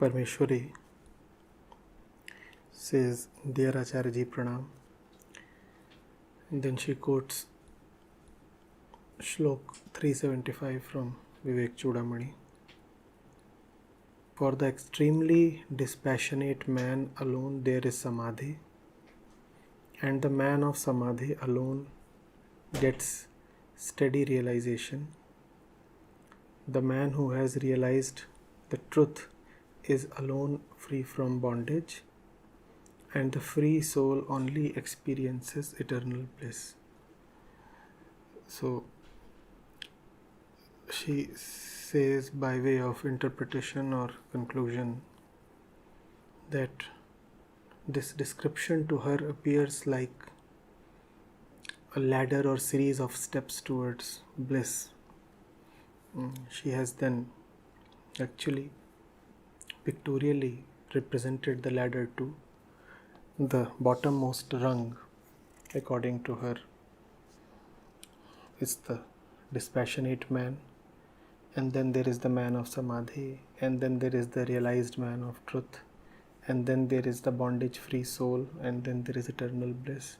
Parmeshwari says, Dear Acharya Ji Pranam. And then she quotes Shlok 375 from Vivekchudamani. For the extremely dispassionate man alone there is Samadhi, and the man of Samadhi alone gets steady realization. The man who has realized the truth is alone free from bondage, and the free soul only experiences eternal bliss. So she says, by way of interpretation or conclusion, that this description to her appears like a ladder or series of steps towards bliss. She has then actually pictorially represented the ladder to the bottommost rung, according to her, is the dispassionate man, and then there is the man of Samadhi, and then there is the realized man of truth, and then there is the bondage-free soul, and then there is eternal bliss.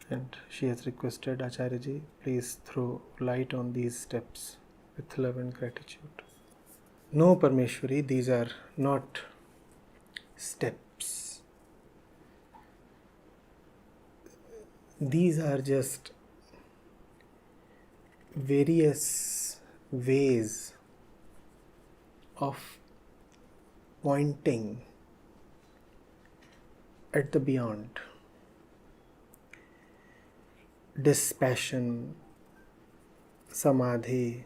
And she has requested, Acharyaji, please throw light on these steps with love and gratitude. No, Parmeshwari, these are not steps. These are just various ways of pointing at the beyond. Dispassion, Samadhi,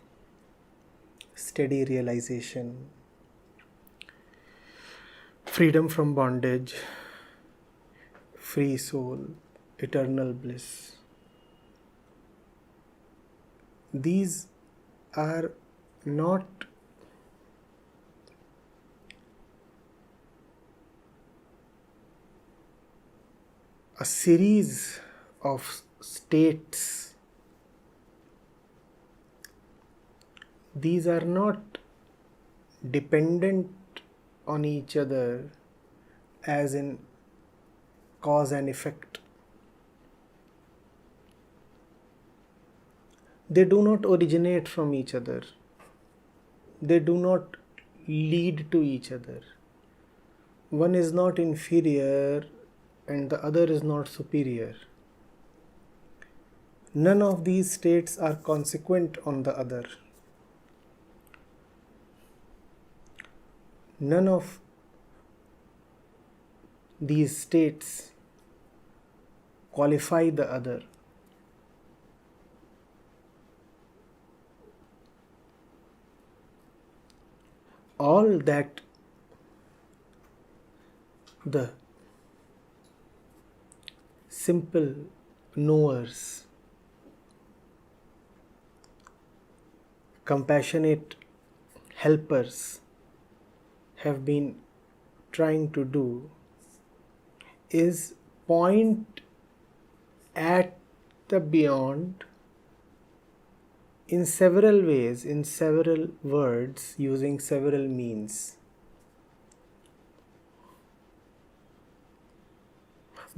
steady realization, freedom from bondage, free soul, eternal bliss. These are not a series of states. These are not dependent on each other as in cause and effect. They do not originate from each other. They do not lead to each other. One is not inferior and the other is not superior. None of these states are consequent on the other. None of these states qualify the other. All that the simple knowers, compassionate helpers have been trying to do is point at the beyond in several ways, in several words, using several means.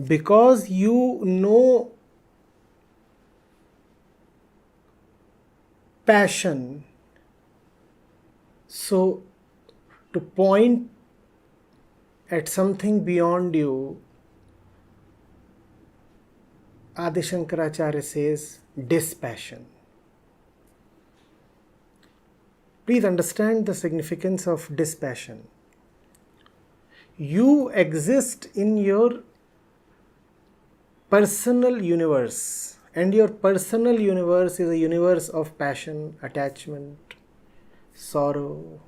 Because you know passion, so to point at something beyond you, Adi Shankaracharya says dispassion. Please understand the significance of dispassion. You exist in your personal universe, and your personal universe is a universe of passion, attachment, sorrow,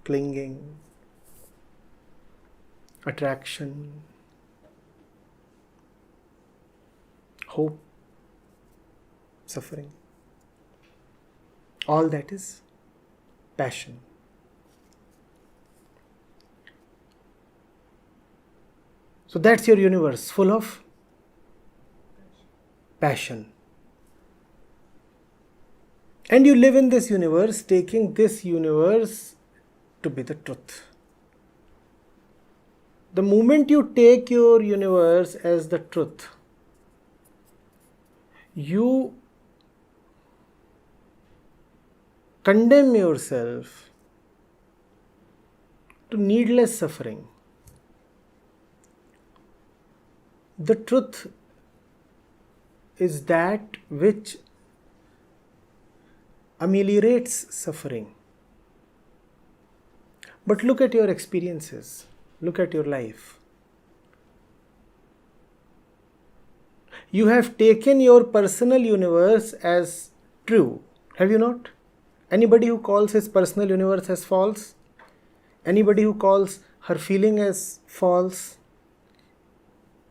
clinging, attraction, hope, suffering. All that is passion. So that's your universe, full of passion. And you live in this universe, taking this universe to be the truth. The moment you take your universe as the truth, you condemn yourself to needless suffering. The truth is that which ameliorates suffering. But look at your experiences, look at your life. You have taken your personal universe as true, have you not? Anybody who calls his personal universe as false? Anybody who calls her feeling as false?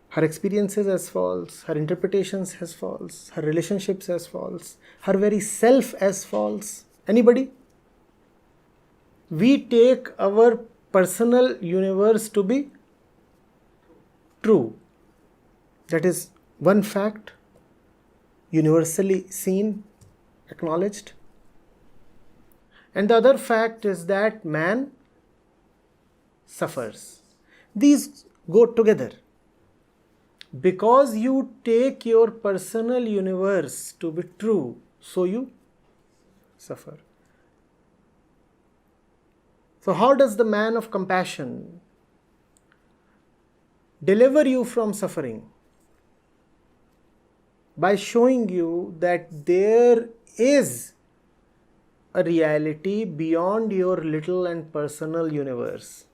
Her experiences as false, her interpretations as false, her relationships as false, her very self as false. Anybody? We take our personal universe to be true. That is one fact, universally seen, acknowledged. And the other fact is that man suffers. These go together. Because you take your personal universe to be true, so you suffer. So how does the man of compassion deliver you from suffering? By showing you that there is a reality beyond your little and personal universe.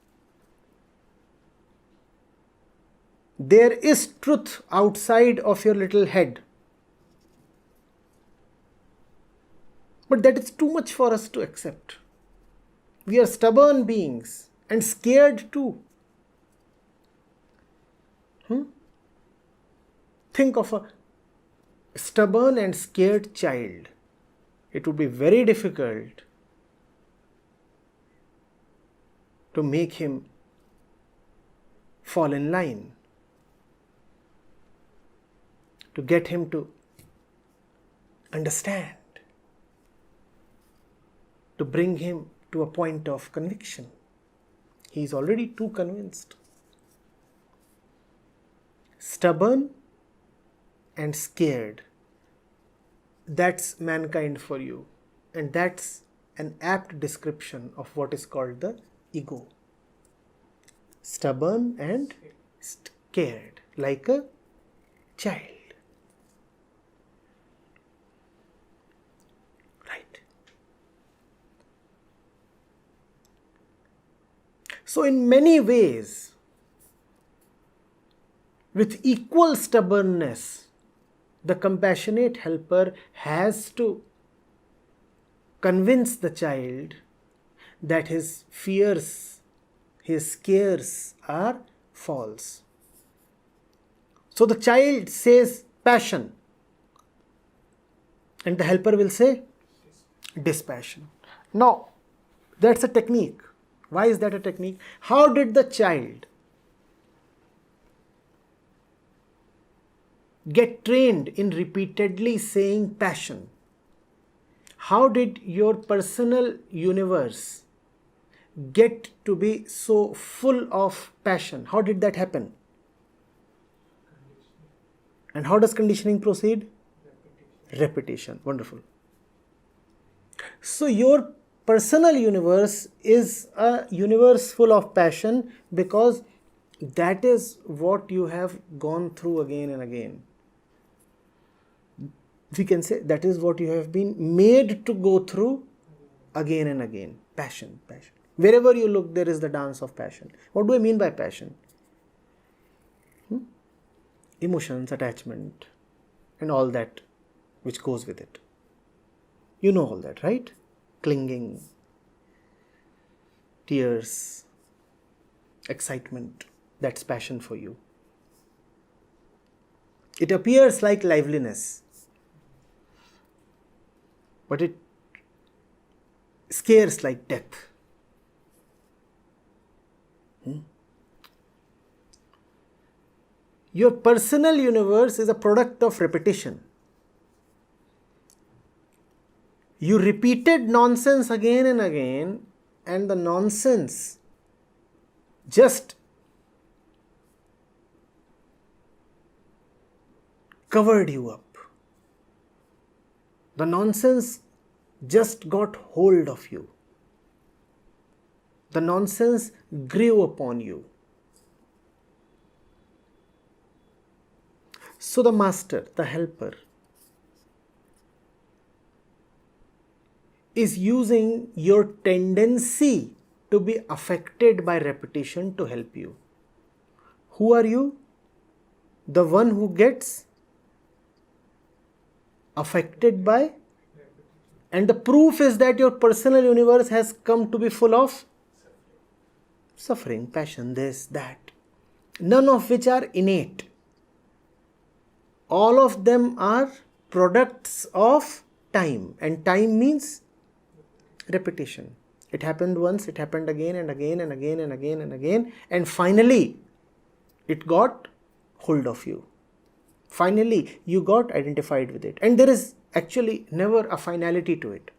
There is truth outside of your little head. But that is too much for us to accept. We are stubborn beings and scared too. Think of a stubborn and scared child. It would be very difficult to make him fall in line, to get him to understand, to bring him to a point of conviction. He is already too convinced. Stubborn and scared. That's mankind for you. And that's an apt description of what is called the ego. Stubborn and scared, like a child. Right. So in many ways, with equal stubbornness, the compassionate helper has to convince the child that his fears, his scares are false. So the child says passion, and the helper will say dispassion. Now, that's a technique. Why is that a technique? How did the child get trained in repeatedly saying passion? How did your personal universe get to be so full of passion? How did that happen? And how does conditioning proceed? Repetition. Wonderful. So your personal universe is a universe full of passion because that is what you have gone through again and again. We can say that is what you have been made to go through again and again. Passion, passion. Wherever you look, there is the dance of passion. What do I mean by passion? Emotions, attachment, and all that which goes with it. You know all that, right? Clinging, tears, excitement. That's passion for you. It appears like liveliness, but it scares like death. Your personal universe is a product of repetition. You repeated nonsense again and again, and the nonsense just covered you up. The nonsense just got hold of you. The nonsense grew upon you. So the master, the helper, is using your tendency to be affected by repetition to help you. Who are you? The one who gets affected by, and the proof is that your personal universe has come to be full of suffering, passion, this, that, none of which are innate. All of them are products of time, and time means repetition. It happened once, it happened again and again and again and again and again, and finally it got hold of you. Finally you got identified with it, and there is actually never a finality to it.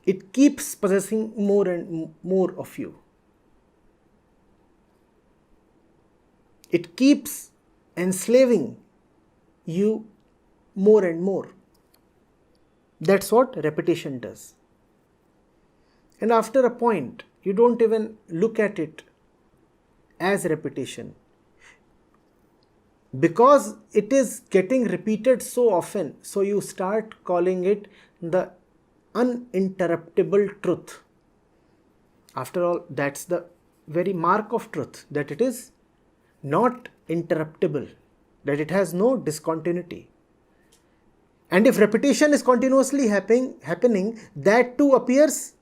It keeps possessing more and more of you. It keeps enslaving you more and more. That's what repetition does. And after a point, you don't even look at it as repetition. Because it is getting repeated so often, so you start calling it the uninterruptible truth. After all, that's the very mark of truth, that it is not interruptible, that it has no discontinuity. And if repetition is continuously happening, that too appears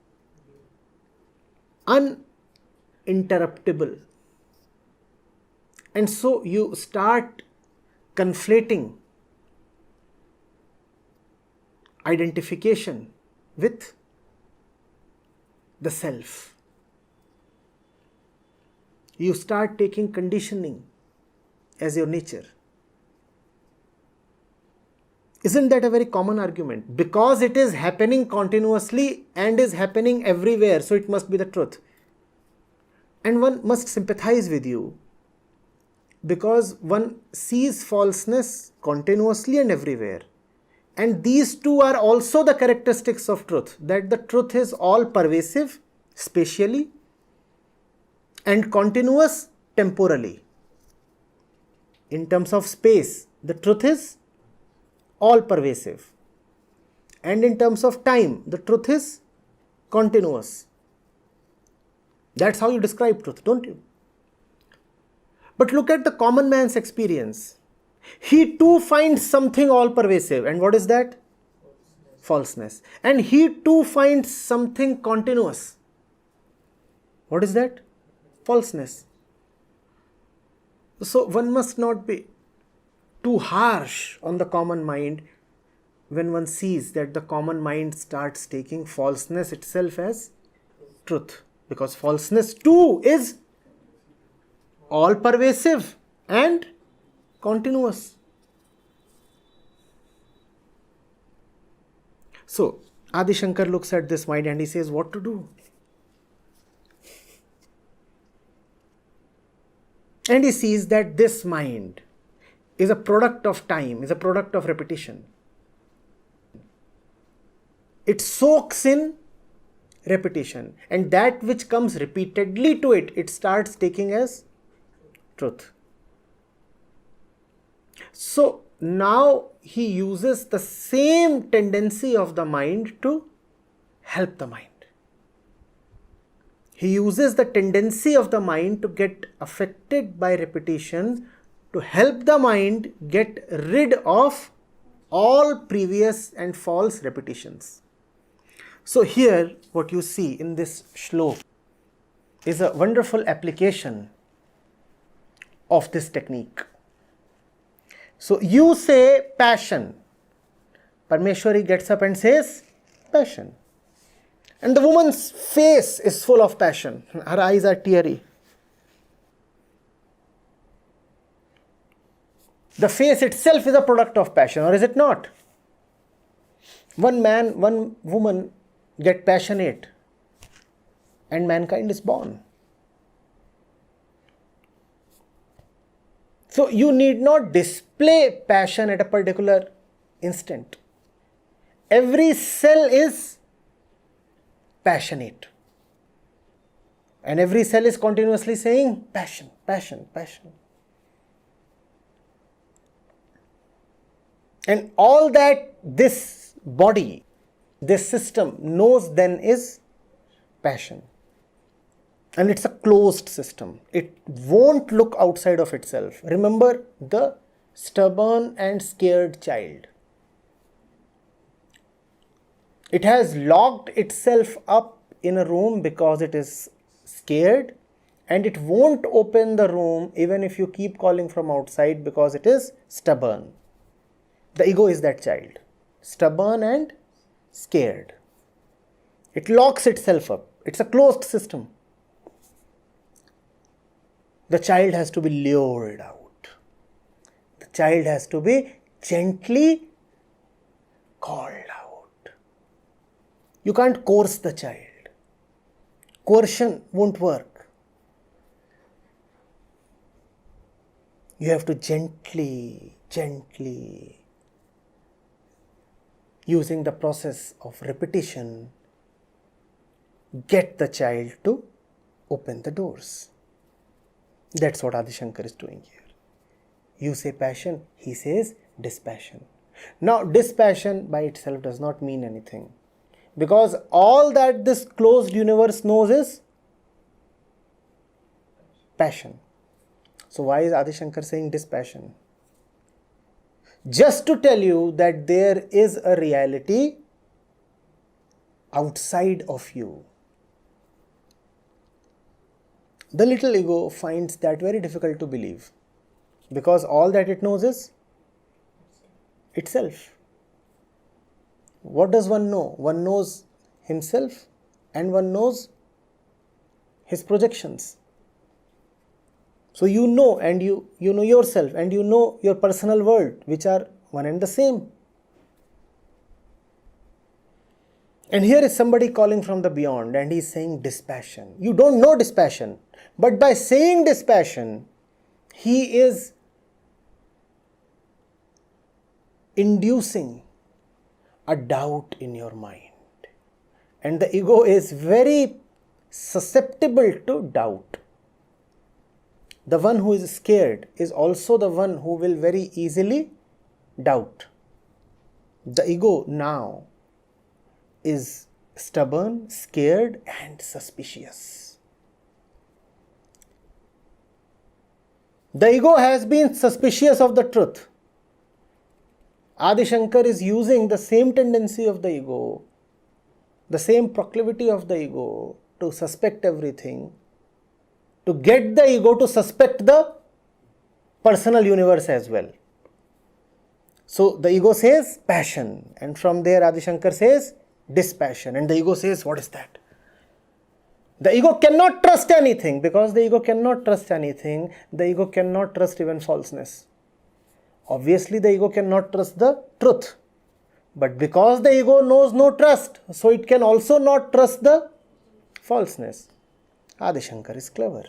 uninterruptible. And so you start conflating identification with the self. You start taking conditioning as your nature. Isn't that a very common argument? Because it is happening continuously and is happening everywhere, so it must be the truth. And one must sympathize with you, because one sees falseness continuously and everywhere. And these two are also the characteristics of truth, that the truth is all pervasive spatially and continuous temporally. In terms of space, the truth is all pervasive. And in terms of time, the truth is continuous. That's how you describe truth, don't you? But look at the common man's experience. He too finds something all pervasive. And what is that? Falseness. And he too finds something continuous. What is that? Falseness. So one must not be too harsh on the common mind when one sees that the common mind starts taking falseness itself as truth. Because falseness too is all pervasive and continuous. So Adi Shankar looks at this mind and he says, what to do? And he sees that this mind is a product of time, is a product of repetition. It soaks in repetition, and that which comes repeatedly to it, it starts taking as truth. So now he uses the same tendency of the mind to help the mind. He uses the tendency of the mind to get affected by repetition to help the mind get rid of all previous and false repetitions. So here what you see in this shlok is a wonderful application of this technique. So you say passion. Parmeshwari gets up and says passion. And the woman's face is full of passion. Her eyes are teary. The face itself is a product of passion, or is it not? One man, one woman get passionate and mankind is born. So you need not display passion at a particular instant. Every cell is passionate. And every cell is continuously saying passion, passion, passion. And all that this body, this system knows then is passion. And it's a closed system. It won't look outside of itself. Remember the stubborn and scared child. It has locked itself up in a room because it is scared, and it won't open the room even if you keep calling from outside because it is stubborn. The ego is that child, stubborn and scared. It locks itself up. It's a closed system. The child has to be lured out. The child has to be gently called out. You can't coerce the child. Coercion won't work. You have to gently, using the process of repetition, get the child to open the doors. That's what Adi Shankar is doing here. You say passion, he says dispassion. Now, dispassion by itself does not mean anything, because all that this closed universe knows is passion. So why is Adi Shankar saying dispassion? Just to tell you that there is a reality outside of you. The little ego finds that very difficult to believe, because all that it knows is itself. What does one know? One knows himself and one knows his projections. So you know, and you know yourself, and you know your personal world, which are one and the same. And here is somebody calling from the beyond, and he is saying dispassion. You don't know dispassion, but by saying dispassion, he is inducing a doubt in your mind. And the ego is very susceptible to doubt. The one who is scared is also the one who will very easily doubt. The ego now is stubborn, scared, and suspicious. The ego has been suspicious of the truth. Adi Shankar is using the same tendency of the ego, the same proclivity of the ego to suspect everything, to get the ego to suspect the personal universe as well. So the ego says passion, and from there Adi Shankar says dispassion, and the ego says, what is that? The ego cannot trust anything. Because the ego cannot trust anything, the ego cannot trust even falseness. Obviously the ego cannot trust the truth, but because the ego knows no trust, so it can also not trust the falseness. Adi Shankar is clever.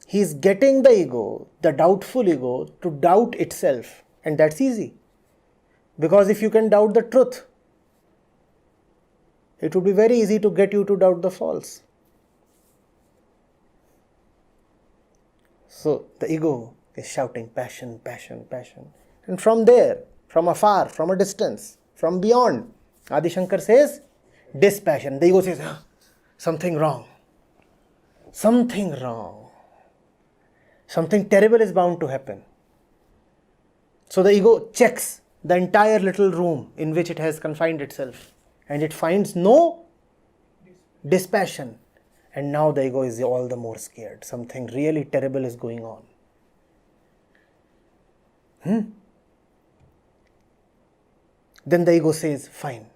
He is getting the ego, the doubtful ego, to doubt itself, and that's easy. Because if you can doubt the truth, it would be very easy to get you to doubt the false. So the ego is shouting passion, passion, passion. And from there, from afar, from a distance, from beyond, Adi Shankar says dispassion. The ego says, something wrong. Something wrong. Something terrible is bound to happen. So the ego checks the entire little room in which it has confined itself, and it finds no dispassion. And now the ego is all the more scared. Something really terrible is going on. Then the ego says, fine,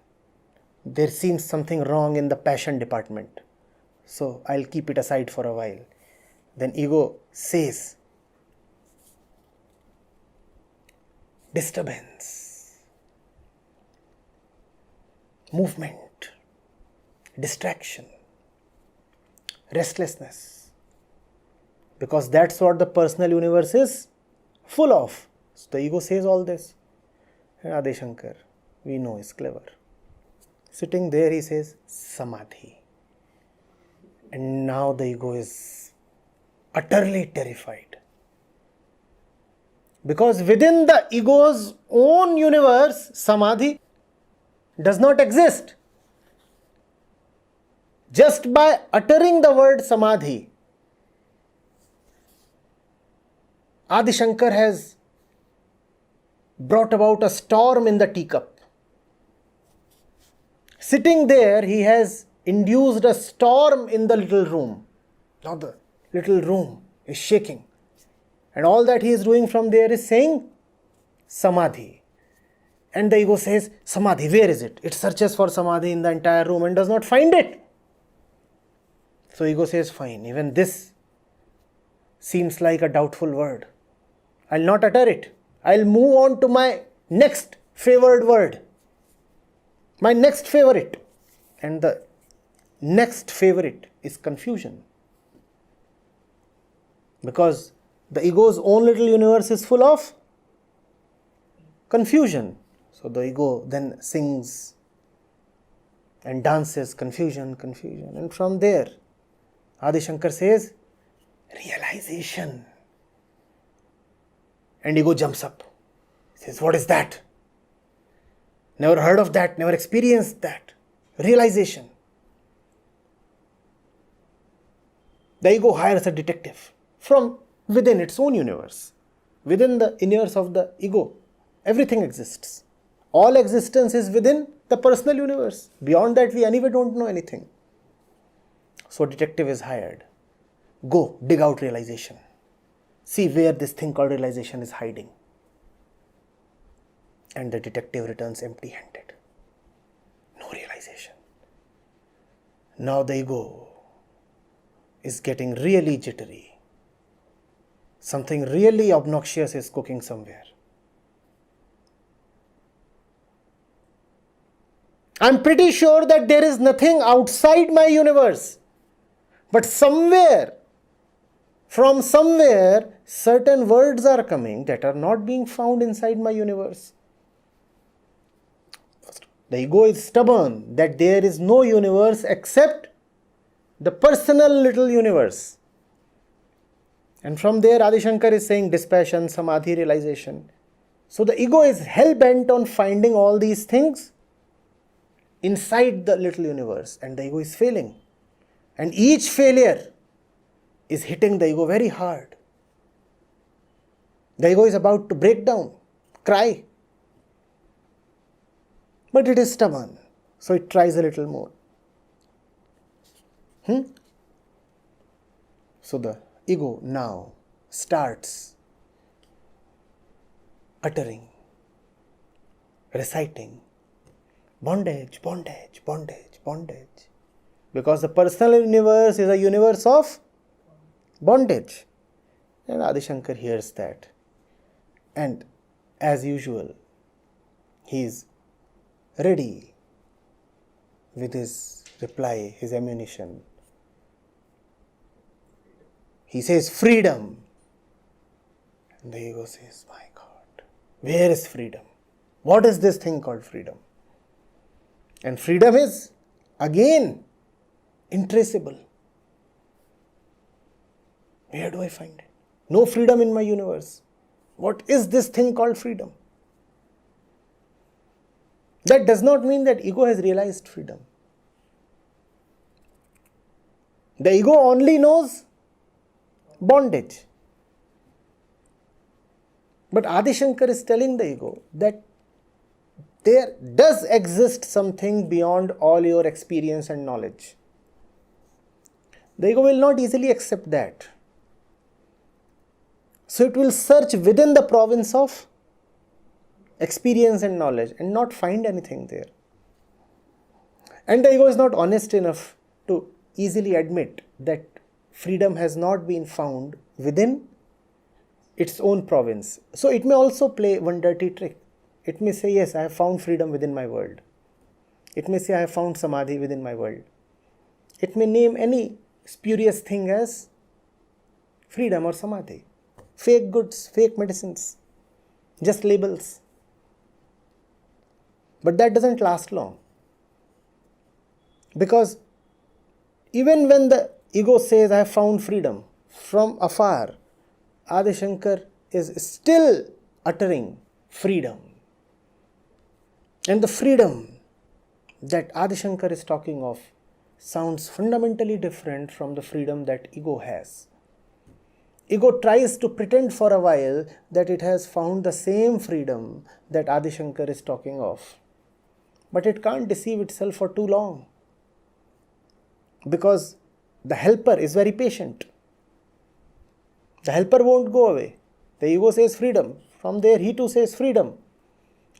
there seems something wrong in the passion department, so I'll keep it aside for a while. Then ego says, disturbance, movement, distraction, restlessness. Because that's what the personal universe is full of. So the ego says all this. And Adi Shankar, we know, is clever. Sitting there, he says, Samadhi. And now the ego is utterly terrified. Because within the ego's own universe, Samadhi does not exist. Just by uttering the word Samadhi, Adi Shankar has brought about a storm in the teacup. Sitting there, he has induced a storm in the little room. Now the little room is shaking. And all that he is doing from there is saying Samadhi. And the ego says, Samadhi, where is it? It searches for Samadhi in the entire room and does not find it. So ego says, fine, even this seems like a doubtful word. I'll not utter it. I'll move on to my next favored word. My next favorite. And the next favorite is confusion. Because the ego's own little universe is full of confusion. So the ego then sings and dances, confusion, confusion. And from there, Adi Shankar says, realization. And ego jumps up. He says, what is that? Never heard of that, never experienced that. Realization. The ego hires a detective from within its own universe. Within the universe of the ego, everything exists. All existence is within the personal universe. Beyond that, we anyway don't know anything. So detective is hired. Go, dig out realization. See where this thing called realization is hiding. And the detective returns empty-handed. No realization. Now the ego is getting really jittery. Something really obnoxious is cooking somewhere. I'm pretty sure that there is nothing outside my universe. But somewhere, from somewhere, certain words are coming that are not being found inside my universe. The ego is stubborn that there is no universe except the personal little universe. And from there, Adi Shankar is saying dispassion, Samadhi, realization. So the ego is hell-bent on finding all these things inside the little universe. And the ego is failing. And each failure is hitting the ego very hard. The ego is about to break down, cry. But it is stubborn, so it tries a little more. So the ego now starts uttering, reciting, bondage, bondage, bondage, bondage. Because the personal universe is a universe of bondage. And Adi Shankar hears that. And as usual, he is ready with his reply, his ammunition. He says, freedom. And the ego says, my God, where is freedom? What is this thing called freedom? And freedom is, again, intraceable. Where do I find it? No freedom in my universe. What is this thing called freedom? That does not mean that ego has realized freedom. The ego only knows bondage. But Adi Shankar is telling the ego that there does exist something beyond all your experience and knowledge. The ego will not easily accept that. So it will search within the province of experience and knowledge and not find anything there. And the ego is not honest enough to easily admit that freedom has not been found within its own province. So it may also play one dirty trick. It may say, yes, I have found freedom within my world. It may say, I have found Samadhi within my world. It may name any spurious thing as freedom or Samadhi. fake goods, fake medicines, just labels. But that doesn't last long. Because even when the ego says, I have found freedom, from afar, Adi Shankar is still uttering freedom. And the freedom that Adi Shankar is talking of sounds fundamentally different from the freedom that ego has. Ego tries to pretend for a while that it has found the same freedom that Adi Shankar is talking of. But it can't deceive itself for too long. Because the helper is very patient. The helper won't go away. The ego says freedom. From there he too says freedom.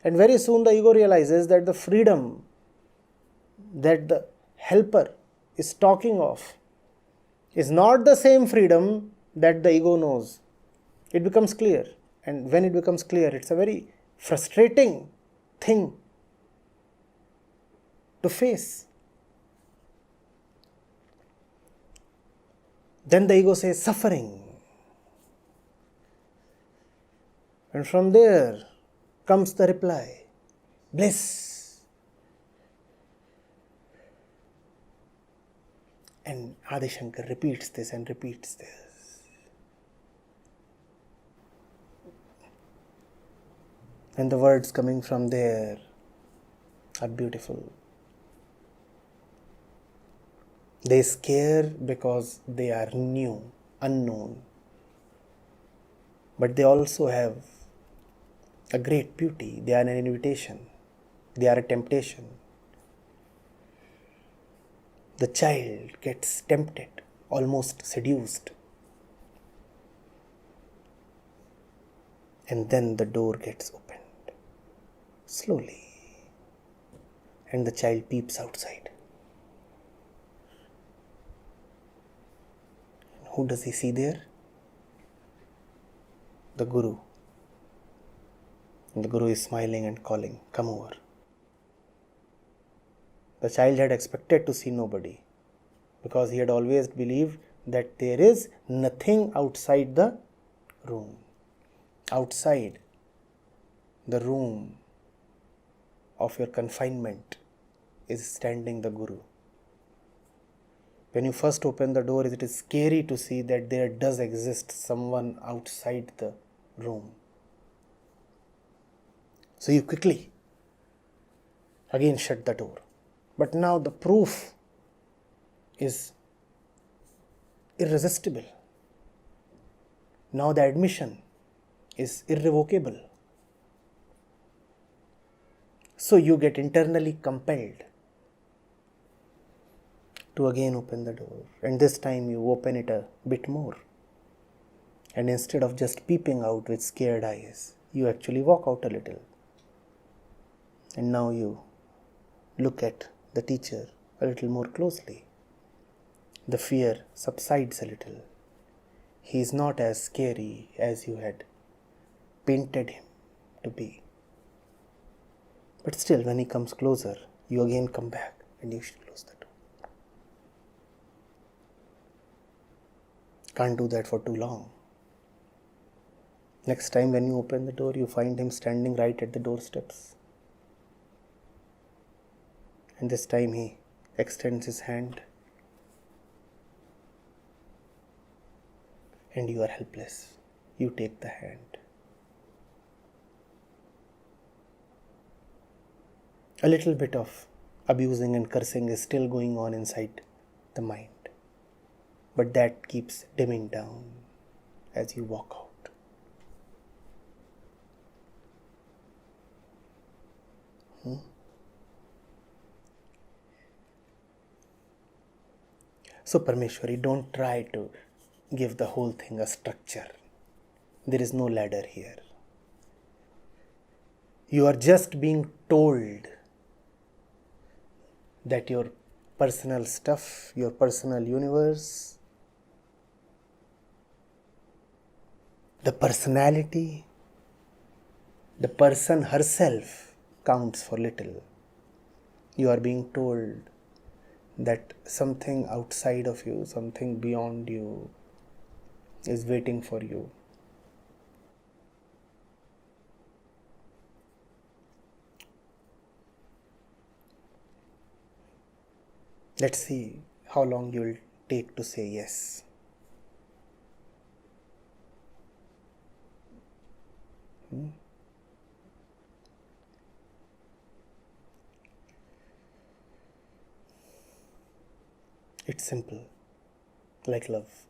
And very soon the ego realizes that the freedom that the helper is talking of is not the same freedom that the ego knows. It becomes clear. And when it becomes clear, it's a very frustrating thing to face. Then the ego says suffering. And from there comes the reply, bliss. And Adi Shankar repeats this and repeats this. And the words coming from there are beautiful. They scare because they are new, unknown. But they also have a great beauty. They are an invitation. They are a temptation. The child gets tempted, almost seduced. And then the door gets opened, slowly. And the child peeps outside. Who does he see there? The Guru. And the Guru is smiling and calling, come over. The child had expected to see nobody because he had always believed that there is nothing outside the room. Outside the room of your confinement is standing the Guru. When you first open the door, it is scary to see that there does exist someone outside the room. So you quickly again shut the door. But now the proof is irresistible. Now the admission is irrevocable. So you get internally compelled to again open the door. And this time you open it a bit more. And instead of just peeping out with scared eyes, you actually walk out a little. And now you look at the teacher a little more closely. The fear subsides a little. He is not as scary as you had painted him to be. But still, when he comes closer, you again come back and you should close the door. Can't do that for too long. Next time when you open the door, you find him standing right at the doorsteps. And this time he extends his hand. And you are helpless. You take the hand. A little bit of abusing and cursing is still going on inside the mind. But that keeps dimming down as you walk out. So Parmeshwari, don't try to give the whole thing a structure. There is no ladder here. You are just being told that your personal stuff, your personal universe, the personality, the person herself counts for little. You are being told that something outside of you, something beyond you is waiting for you. Let's see how long you'll take to say yes. It's simple, like love.